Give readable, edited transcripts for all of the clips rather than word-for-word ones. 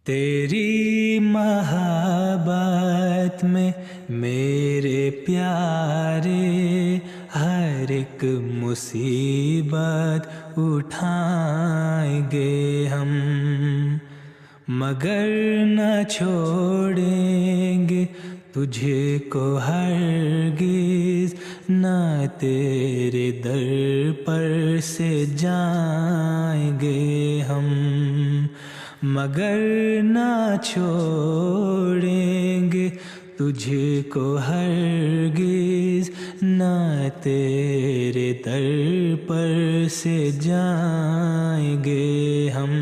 تیری محبت میں میرے پیارے ہر ایک مصیبت اٹھائیں گے ہم، مگر نہ چھوڑیں گے تجھے کو ہرگز، نہ تیرے در پر سے جائیں گے ہم، مگر نہ چھوڑیں گے تجھے کو ہرگز، نہ تیرے در پر سے جائیں گے ہم۔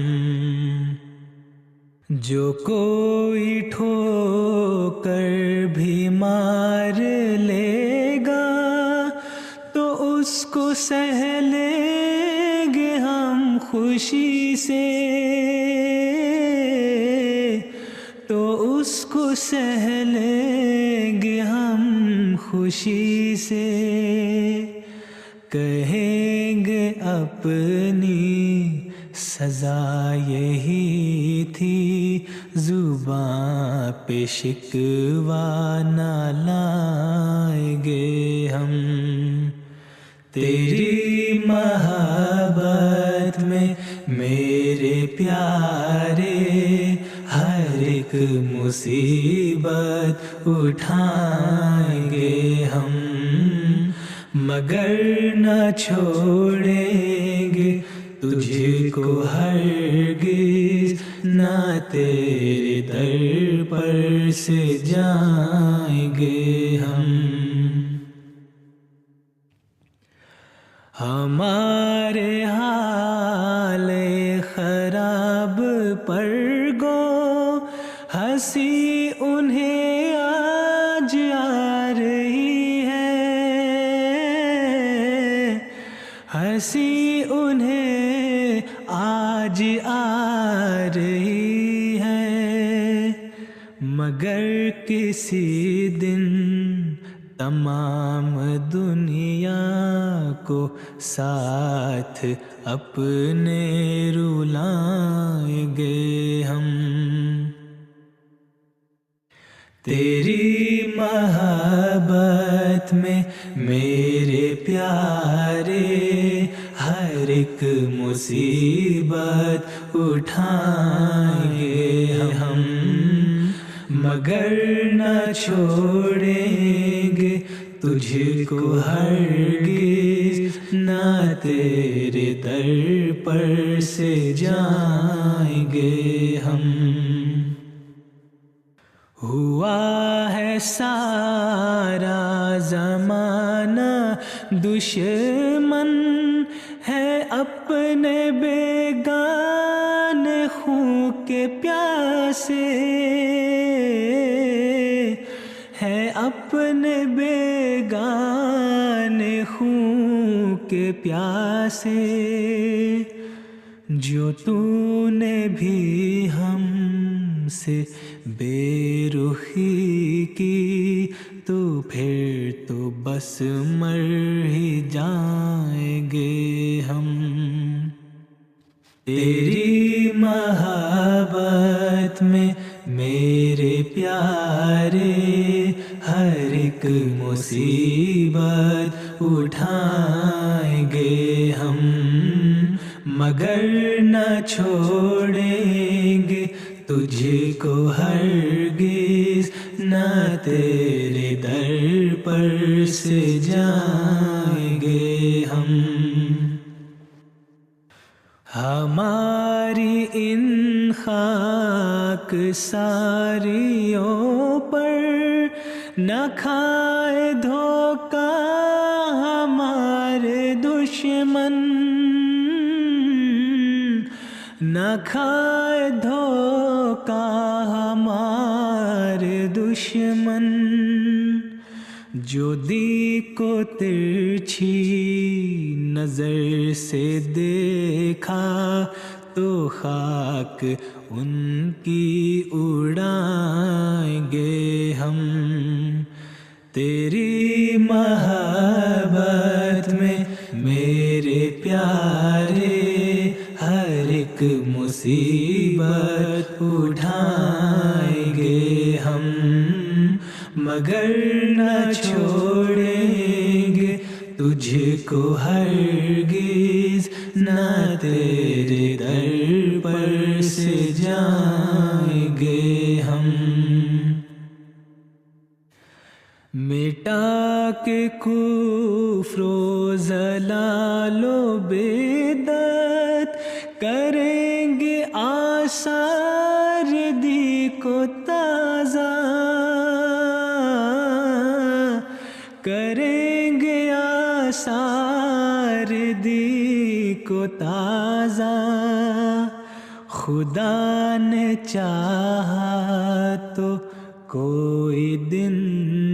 جو کوئی ٹھوکر بھی مار لے گا تو اس کو سہ لیں گے ہم خوشی سے، تو اس کو سہ لیں گے ہم خوشی سے، کہیں گے اپنی سزا یہی تھی، زباں پہ شکوہ نہ لائیں گے ہم۔ تیری محبت میں میرے پیارے ہر ایک مصیبت اٹھائیں گے ہم، مگر نہ چھوڑیں گے تجھے کو ہرگز، نہ تیرے در پر سے جائیں گے ہم۔ ہمارے حال خراب پر گو ہنسی انہیں آج آ رہی ہے، ہنسی انہیں آج آ رہی ہے، مگر کسی دن تمام دنیا کو ساتھ اپنے رلائیں گے ہم۔ تیری محبت میں میرے پیارے ہر ایک مصیبت اٹھائیں گے ہم، مگر نہ چھوڑیں گے تجھے کو ہرگز، نہ تیرے در پر سے جائیں گے ہم۔ ہوا ہے سارا زمانہ دشمن، ہے اپنے بیگانے خون کے پیاسے، ہے اپنے بیگانے خون کے پیاسے، جو تو نے بھی ہم سے بے رخی کی، تو پھر تو بس مر ہی جائیں گے ہم۔ تیری محبت میں میرے پیارے ہر ایک مصیبت اٹھائیں گے ہم، مگر نہ چھوڑیں گے تجھے کو ہرگز، نہ تیرے در پر سے جائیں گے ہم۔ ہماری ان خاک ساریوں پر نہ کھائے دھوکہ ہمارے دشمن، نہ کھائے دھوکہ ہمارے دشمن، جو دی کو ترچھی نظر سے دیکھا تو خاک ان کی اڑائیں گے ہم۔ تیری محبت میں میرے پیارے ہر ایک مصیبت اٹھائیں گے ہم، مگر نہ چھوڑیں گے تجھ کو ہرگز، نہ تیرے در پر سے جائیں گے ہم۔ مٹا کے کفر و ضلال و بدعت، کریں گے آثار دی کو تازہ، کریں گے آثار دی کو تازہ۔ خدا نے چاہا تو کوئی دن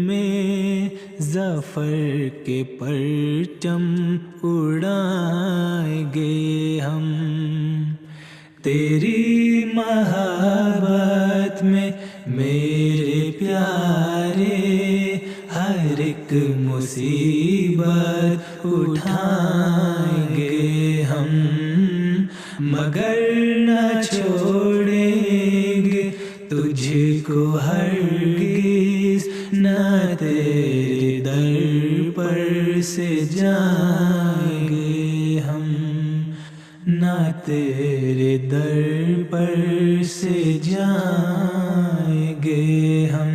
میں ظفر کے پرچم اڑائیں گے ہم، تیری محبت میں میرے پیارے ہر ایک مصیبت اٹھائیں گے ہم، مگر نہ چھوڑیں گے تجھ کو ہرگز، نہ تیرے در پر سے جائیں گے ہم، نہ تیرے در پر سے جائیں گے ہم۔